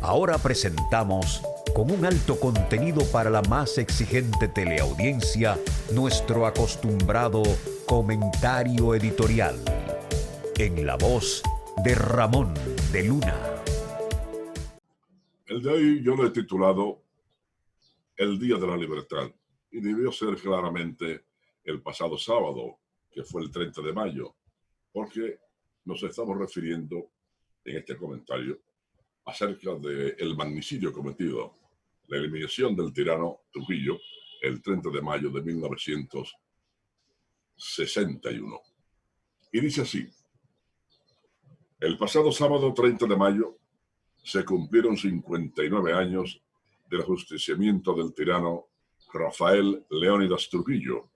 Ahora presentamos, con un alto contenido para la más exigente teleaudiencia, nuestro acostumbrado comentario editorial, en la voz de Ramón de Luna. El de hoy yo lo he titulado El Día de la Libertad, y debió ser claramente el pasado sábado, que fue el 30 de mayo, porque nos estamos refiriendo en este comentario acerca del magnicidio cometido, la eliminación del tirano Trujillo, el 30 de mayo de 1961. Y dice así: el pasado sábado 30 de mayo se cumplieron 59 años del ajusticiamiento del tirano Rafael Leónidas Trujillo,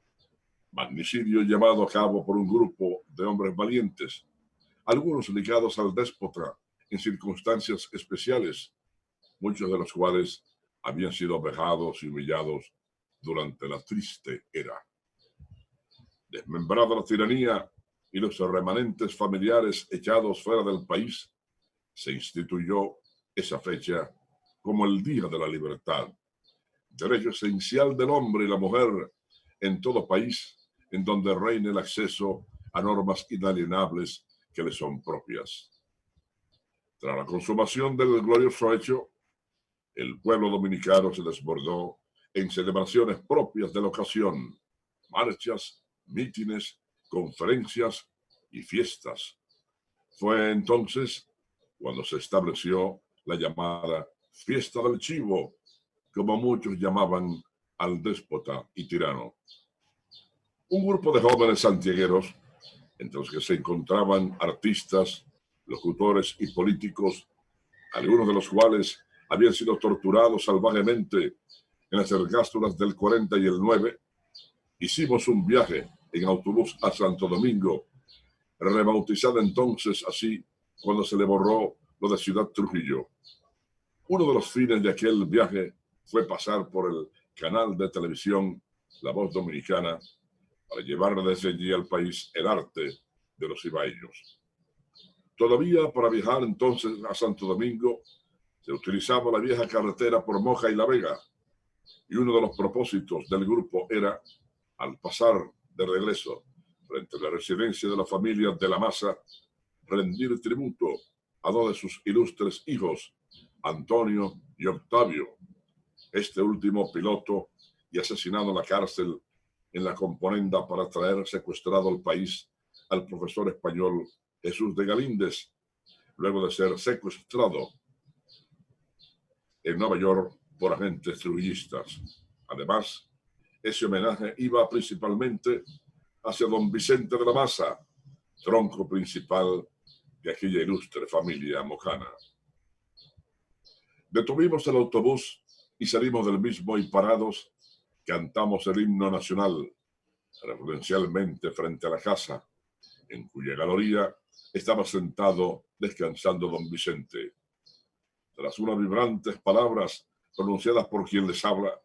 magnicidio llevado a cabo por un grupo de hombres valientes, algunos ligados al déspota en circunstancias especiales, muchos de los cuales habían sido vejados y humillados durante la triste era. Desmembrada la tiranía y los remanentes familiares echados fuera del país, se instituyó esa fecha como el Día de la Libertad, derecho esencial del hombre y la mujer en todo país en donde reine el acceso a normas inalienables que le son propias. Tras la consumación del glorioso hecho, el pueblo dominicano se desbordó en celebraciones propias de la ocasión, marchas, mítines, conferencias y fiestas. Fue entonces cuando se estableció la llamada Fiesta del Chivo, como muchos llamaban al déspota y tirano. Un grupo de jóvenes santiagueros, entre los que se encontraban artistas, locutores y políticos, algunos de los cuales habían sido torturados salvajemente en las ergástulas del 40 y el 9, hicimos un viaje en autobús a Santo Domingo, rebautizada entonces así cuando se le borró lo de Ciudad Trujillo. Uno de los fines de aquel viaje fue pasar por el canal de televisión La Voz Dominicana para llevar desde allí al país el arte de los ibaeños. Todavía para viajar entonces a Santo Domingo se utilizaba la vieja carretera por Moja y La Vega, y uno de los propósitos del grupo era, al pasar de regreso frente a la residencia de la familia de la Maza, rendir tributo a dos de sus ilustres hijos, Antonio y Octavio, este último piloto y asesinado en la cárcel en la componenda para traer secuestrado al país al profesor español Jesús de Galíndez, luego de ser secuestrado en Nueva York por agentes trujillistas. Además, ese homenaje iba principalmente hacia don Vicente de la Maza, tronco principal de aquella ilustre familia mojana. Detuvimos el autobús y salimos del mismo y parados cantamos el himno nacional, reverencialmente frente a la casa, en cuya galería estaba sentado descansando don Vicente. Tras unas vibrantes palabras pronunciadas por quien les habla,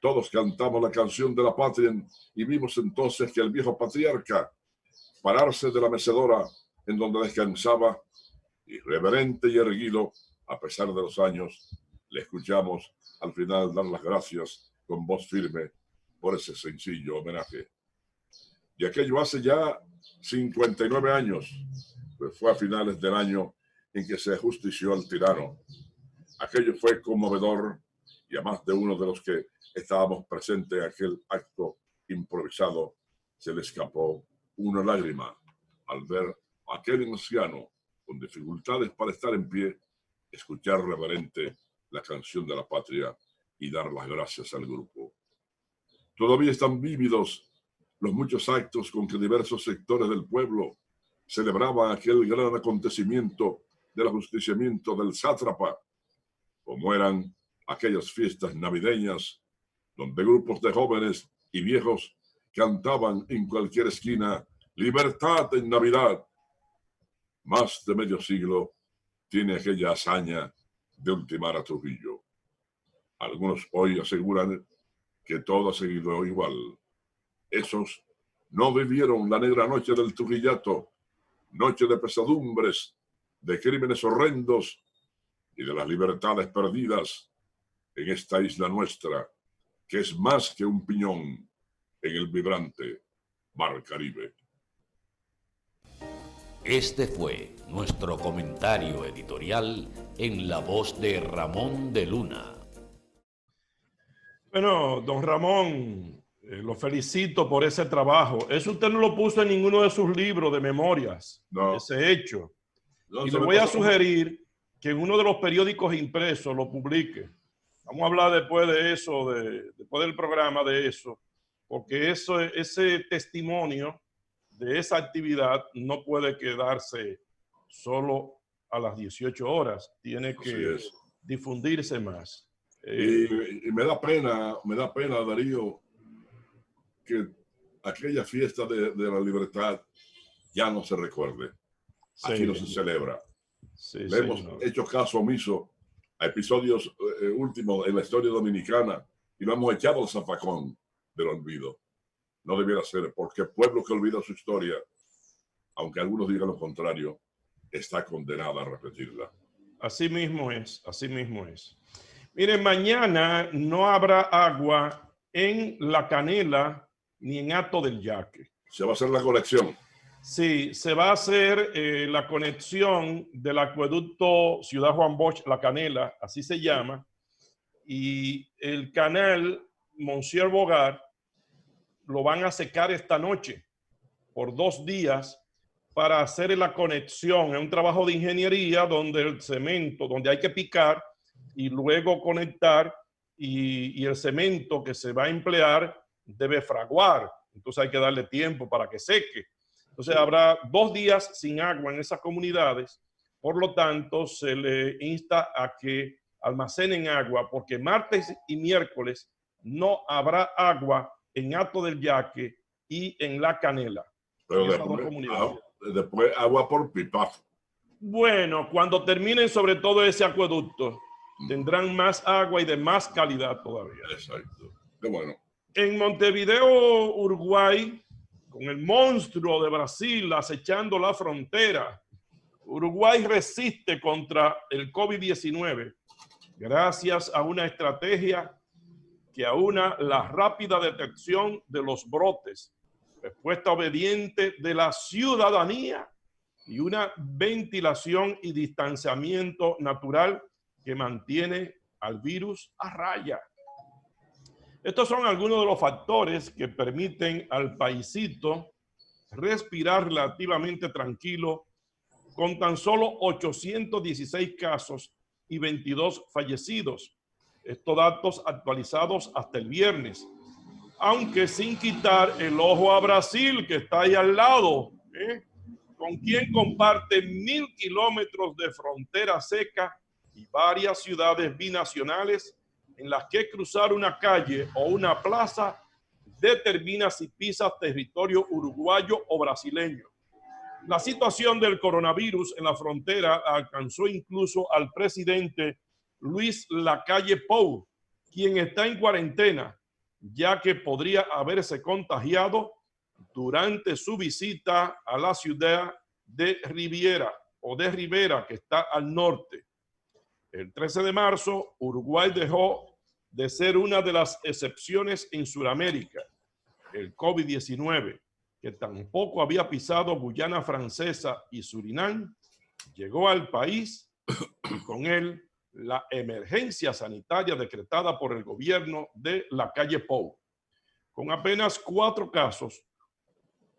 todos cantamos la canción de la patria y vimos entonces que el viejo patriarca pararse de la mecedora en donde descansaba, irreverente y erguido, a pesar de los años, le escuchamos al final dar las gracias con voz firme por ese sencillo homenaje. Y aquello hace ya 59 años, pues fue a finales del año en que se ajustició al tirano. Aquello fue conmovedor y a más de uno de los que estábamos presentes en aquel acto improvisado se le escapó una lágrima al ver a aquel anciano con dificultades para estar en pie, escuchar reverente la canción de la patria y dar las gracias al grupo. Todavía están vívidos los muchos actos con que diversos sectores del pueblo celebraban aquel gran acontecimiento del ajusticiamiento del sátrapa, como eran aquellas fiestas navideñas donde grupos de jóvenes y viejos cantaban en cualquier esquina «Libertad en Navidad». Más de medio siglo tiene aquella hazaña de ultimar a Trujillo. Algunos hoy aseguran que todo ha seguido igual. Esos no vivieron la negra noche del Trujillato, noche de pesadumbres, de crímenes horrendos y de las libertades perdidas en esta isla nuestra, que es más que un piñón en el vibrante Mar Caribe. Este fue nuestro comentario editorial en la voz de Ramón de Luna. Bueno, don Ramón, lo felicito por ese trabajo. Eso usted no lo puso en ninguno de sus libros de memorias, No. ese hecho. No, Y le voy a sugerir que en uno de los periódicos impresos lo publique. Vamos a hablar después de eso, después del programa de eso, porque ese testimonio de esa actividad no puede quedarse solo a las 18 horas, tiene que difundirse más. Y me da pena, Darío, que aquella fiesta de la libertad ya no se recuerde. Sí. Aquí no se celebra. Sí, Le hemos hecho caso omiso a episodios últimos en la historia dominicana y lo hemos echado al zafacón del olvido. No debiera ser, porque el pueblo que olvida su historia, aunque algunos digan lo contrario, está condenado a repetirla. Así mismo es, así mismo es. Miren, mañana no habrá agua en La Canela ni en Hato del Yaque. Se va a hacer la conexión. Sí, se va a hacer la conexión del acueducto Ciudad Juan Bosch, La Canela, así se llama, y el canal Monsieur Bogar lo van a secar esta noche por 2 días para hacer la conexión. Es un trabajo de ingeniería donde el cemento, donde hay que picar y luego conectar y el cemento que se va a emplear debe fraguar. Entonces hay que darle tiempo para que seque. Entonces habrá 2 días sin agua en esas comunidades. Por lo tanto, se le insta a que almacenen agua porque martes y miércoles no habrá agua en Hato del Yaque y en La Canela. Pero después agua por pipa. Bueno, cuando terminen sobre todo ese acueducto, tendrán más agua y de más calidad todavía. Exacto. Qué bueno. En Montevideo, Uruguay, con el monstruo de Brasil acechando la frontera, Uruguay resiste contra el COVID-19 gracias a una estrategia que aúna la rápida detección de los brotes, respuesta obediente de la ciudadanía y una ventilación y distanciamiento natural que mantiene al virus a raya. Estos son algunos de los factores que permiten al paisito respirar relativamente tranquilo con tan solo 816 casos y 22 fallecidos. Estos datos actualizados hasta el viernes, aunque sin quitar el ojo a Brasil, que está ahí al lado, con quien comparte 1000 kilómetros de frontera seca y varias ciudades binacionales en las que cruzar una calle o una plaza determina si pisas territorio uruguayo o brasileño. La situación del coronavirus en la frontera alcanzó incluso al presidente Luis Lacalle Pou, quien está en cuarentena, ya que podría haberse contagiado durante su visita a la ciudad de Rivera, que está al norte. El 13 de marzo, Uruguay dejó de ser una de las excepciones en Sudamérica. El COVID-19, que tampoco había pisado Guyana Francesa y Surinam, llegó al país y con él la emergencia sanitaria decretada por el gobierno de Lacalle Pou. Con apenas 4 casos,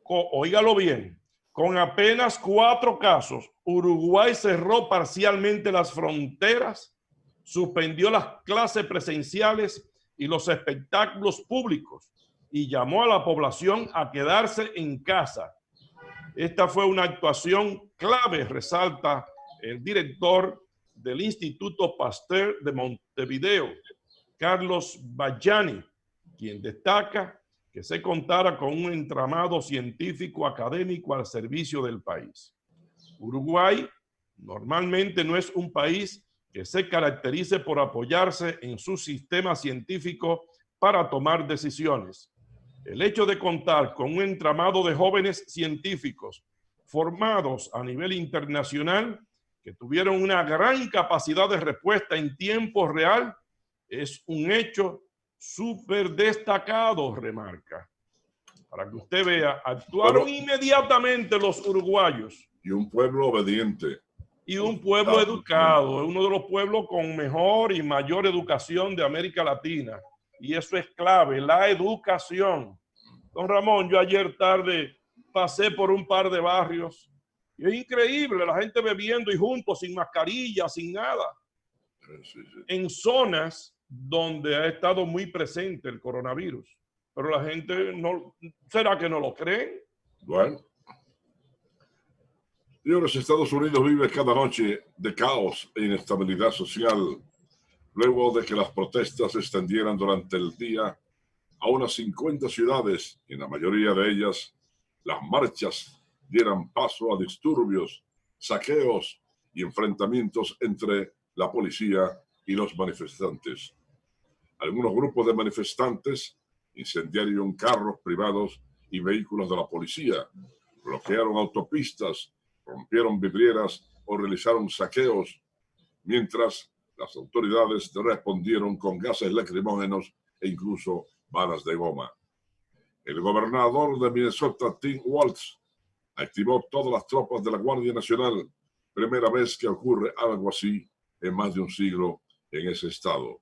óigalo bien, con apenas 4 casos, Uruguay cerró parcialmente las fronteras, suspendió las clases presenciales y los espectáculos públicos y llamó a la población a quedarse en casa. Esta fue una actuación clave, resalta el director del Instituto Pasteur de Montevideo, Carlos Bajani, quien destaca que se contara con un entramado científico académico al servicio del país. Uruguay normalmente no es un país que se caracterice por apoyarse en su sistema científico para tomar decisiones. El hecho de contar con un entramado de jóvenes científicos formados a nivel internacional que tuvieron una gran capacidad de respuesta en tiempo real, es un hecho súper destacado, remarca. Para que usted vea, actuaron inmediatamente los uruguayos. Y un pueblo obediente. Y un pueblo educado, es uno de los pueblos con mejor y mayor educación de América Latina. Y eso es clave, la educación. Don Ramón, yo ayer tarde pasé por un par de barrios y es increíble, la gente bebiendo y juntos, sin mascarilla, sin nada. Sí. En zonas donde ha estado muy presente el coronavirus. Pero la gente no, ¿será que no lo creen? Bueno. Y los Estados Unidos vive cada noche de caos e inestabilidad social, luego de que las protestas se extendieran durante el día a unas 50 ciudades, y en la mayoría de ellas las marchas dieran paso a disturbios, saqueos y enfrentamientos entre la policía y los manifestantes. Algunos grupos de manifestantes incendiaron carros privados y vehículos de la policía, bloquearon autopistas, rompieron vidrieras o realizaron saqueos, mientras las autoridades respondieron con gases lacrimógenos e incluso balas de goma. El gobernador de Minnesota, Tim Walz, activó todas las tropas de la Guardia Nacional, primera vez que ocurre algo así en más de un siglo en ese estado.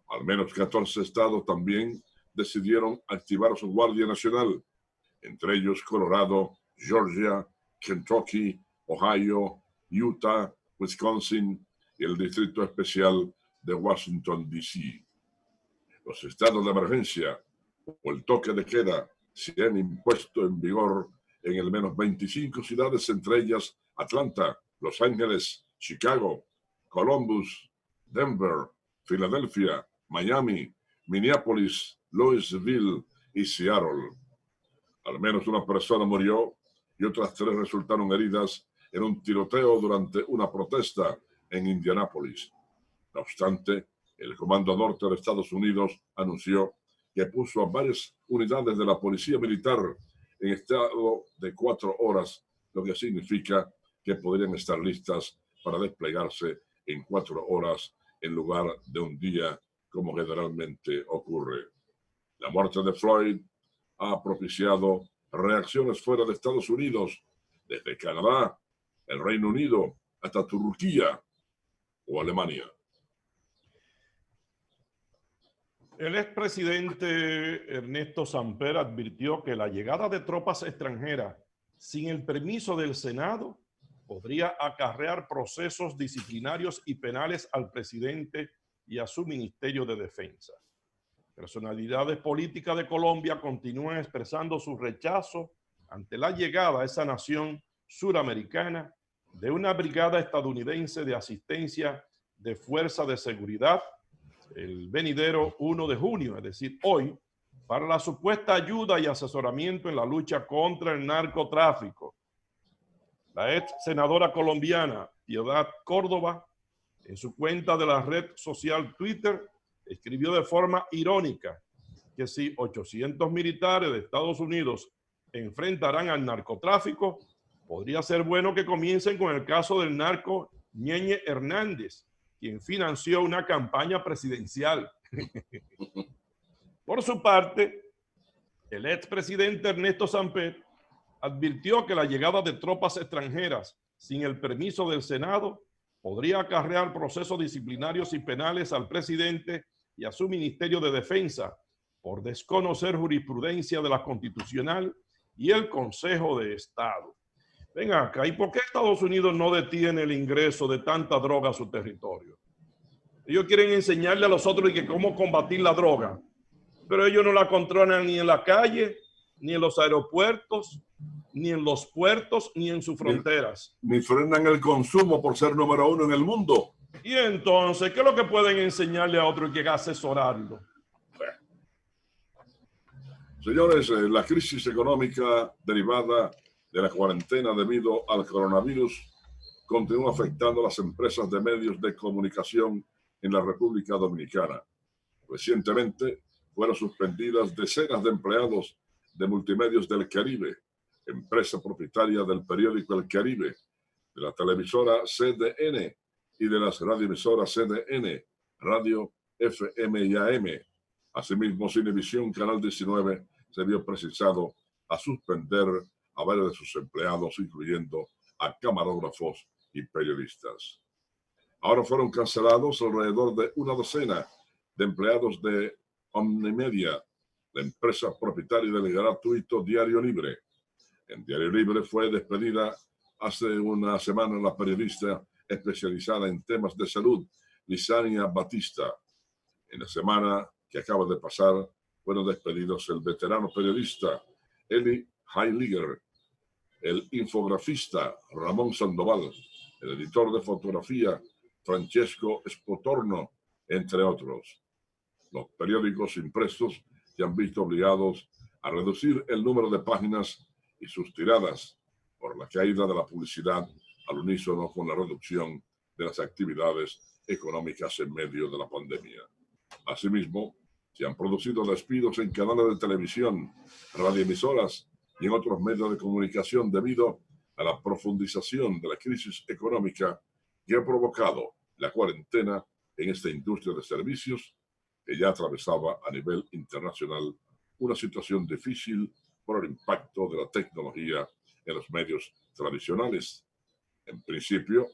Al menos 14 estados también decidieron activar su Guardia Nacional, entre ellos Colorado, Georgia, Kentucky, Ohio, Utah, Wisconsin y el Distrito Especial de Washington, D.C. Los estados de emergencia o el toque de queda se han impuesto en vigor en al menos 25 ciudades, entre ellas Atlanta, Los Ángeles, Chicago, Columbus, Denver, Filadelfia, Miami, Minneapolis, Louisville y Seattle. Al menos una persona murió y otras 3 resultaron heridas en un tiroteo durante una protesta en Indianápolis. No obstante, el Comando Norte de Estados Unidos anunció que puso a varias unidades de la Policía Militar en estado de 4 horas, lo que significa que podrían estar listas para desplegarse en 4 horas en lugar de un día, como generalmente ocurre. La muerte de Floyd ha propiciado reacciones fuera de Estados Unidos, desde Canadá, el Reino Unido, hasta Turquía o Alemania. El expresidente Ernesto Samper advirtió que la llegada de tropas extranjeras sin el permiso del Senado podría acarrear procesos disciplinarios y penales al presidente y a su Ministerio de Defensa. Personalidades políticas de Colombia continúan expresando su rechazo ante la llegada a esa nación suramericana de una brigada estadounidense de asistencia de fuerza de seguridad el venidero 1 de junio, es decir, hoy, para la supuesta ayuda y asesoramiento en la lucha contra el narcotráfico. La ex senadora colombiana Piedad Córdoba, en su cuenta de la red social Twitter, escribió de forma irónica que si 800 militares de Estados Unidos enfrentarán al narcotráfico, podría ser bueno que comiencen con el caso del narco Ñeñe Hernández, quien financió una campaña presidencial. Por su parte, el expresidente Ernesto Samper advirtió que la llegada de tropas extranjeras sin el permiso del Senado podría acarrear procesos disciplinarios y penales al presidente y a su Ministerio de Defensa por desconocer jurisprudencia de la Constitucional y el Consejo de Estado. Venga acá, ¿y por qué Estados Unidos no detiene el ingreso de tanta droga a su territorio? Ellos quieren enseñarle a los otros que cómo combatir la droga, pero ellos no la controlan ni en la calle, ni en los aeropuertos, ni en los puertos, ni en sus fronteras. Ni frenan el consumo por ser número 1 en el mundo. Y entonces, ¿qué es lo que pueden enseñarle a otro que asesorarlo? Señores, la crisis económica derivada de la cuarentena debido al coronavirus continúa afectando a las empresas de medios de comunicación en la República Dominicana. Recientemente fueron suspendidas decenas de empleados de Multimedios del Caribe, empresa propietaria del periódico El Caribe, de la televisora CDN y de las radioemisoras CDN, Radio, FM y AM. Asimismo, Cinevisión Canal 19 se vio precisado a suspender a varios de sus empleados, incluyendo a camarógrafos y periodistas. Ahora fueron cancelados alrededor de una docena de empleados de Omnimedia, la empresa propietaria del gratuito Diario Libre. En Diario Libre fue despedida hace una semana la periodista especializada en temas de salud, Lisania Batista. En la semana que acaba de pasar, fueron despedidos el veterano periodista Eli Heiliger, el infografista Ramón Sandoval, el editor de fotografía Francesco Spotorno, entre otros. Los periódicos impresos se han visto obligados a reducir el número de páginas y sus tiradas por la caída de la publicidad al unísono con la reducción de las actividades económicas en medio de la pandemia. Asimismo, se han producido despidos en canales de televisión, radioemisoras y en otros medios de comunicación debido a la profundización de la crisis económica que ha provocado la cuarentena en esta industria de servicios que ya atravesaba a nivel internacional una situación difícil por el impacto de la tecnología en los medios tradicionales. En principio,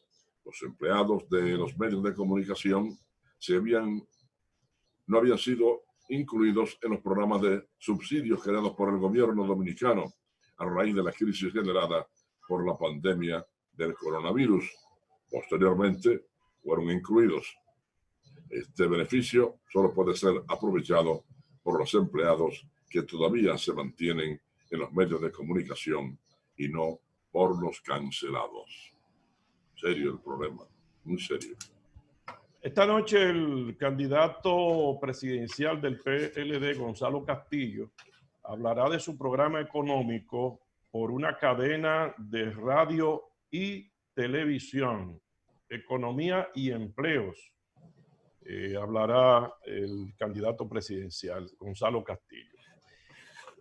los empleados de los medios de comunicación no habían sido incluidos en los programas de subsidios creados por el gobierno dominicano a raíz de la crisis generada por la pandemia del coronavirus. Posteriormente, fueron incluidos. Este beneficio solo puede ser aprovechado por los empleados que todavía se mantienen en los medios de comunicación y no por los cancelados. Serio el problema, muy serio. Esta noche el candidato presidencial del PLD, Gonzalo Castillo, hablará de su programa económico por una cadena de radio y televisión, economía y empleos. Hablará el candidato presidencial, Gonzalo Castillo.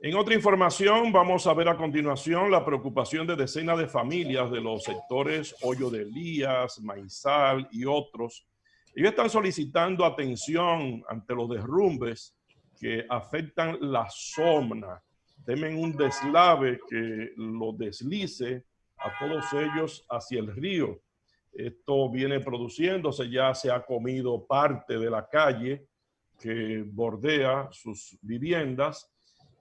En otra información, vamos a ver a continuación la preocupación de decenas de familias de los sectores Hoyo de Elías, Maizal y otros. Ellos están solicitando atención ante los derrumbes que afectan la zona. Temen un deslave que los deslice a todos ellos hacia el río. Esto viene produciéndose, ya se ha comido parte de la calle que bordea sus viviendas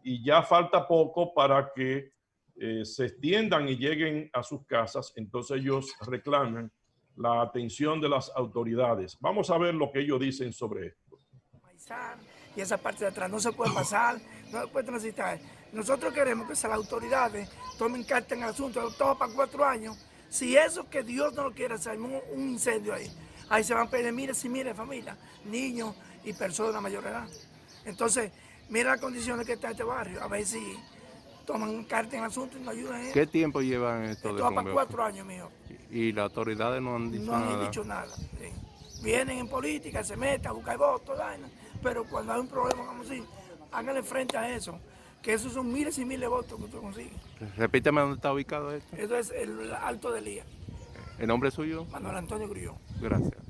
y ya falta poco para que se extiendan y lleguen a sus casas. Entonces ellos reclaman la atención de las autoridades. Vamos a ver lo que ellos dicen sobre esto. Y esa parte de atrás no se puede pasar, no se puede transitar. Nosotros queremos que las autoridades tomen carta en el asunto, todo para 4 años. Si eso que Dios no lo quiere hacer, un incendio ahí se van a pedir, mire familia, niños y personas de mayor edad. Entonces, mira las condiciones que está este barrio, a ver si toman carta en el asunto y nos ayudan. ¿Qué tiempo llevan esto? Esto va para 4 años, mijo. ¿Y las autoridades no han dicho nada? No han dicho nada. Sí. Vienen en política, se meten a buscar votos, pero cuando hay un problema como así, háganle frente a eso. Que esos son miles y miles de votos que usted consigue. Repítame dónde está ubicado esto. Eso es el Alto de Elías. ¿El nombre suyo? Manuel Antonio Grullón. Gracias.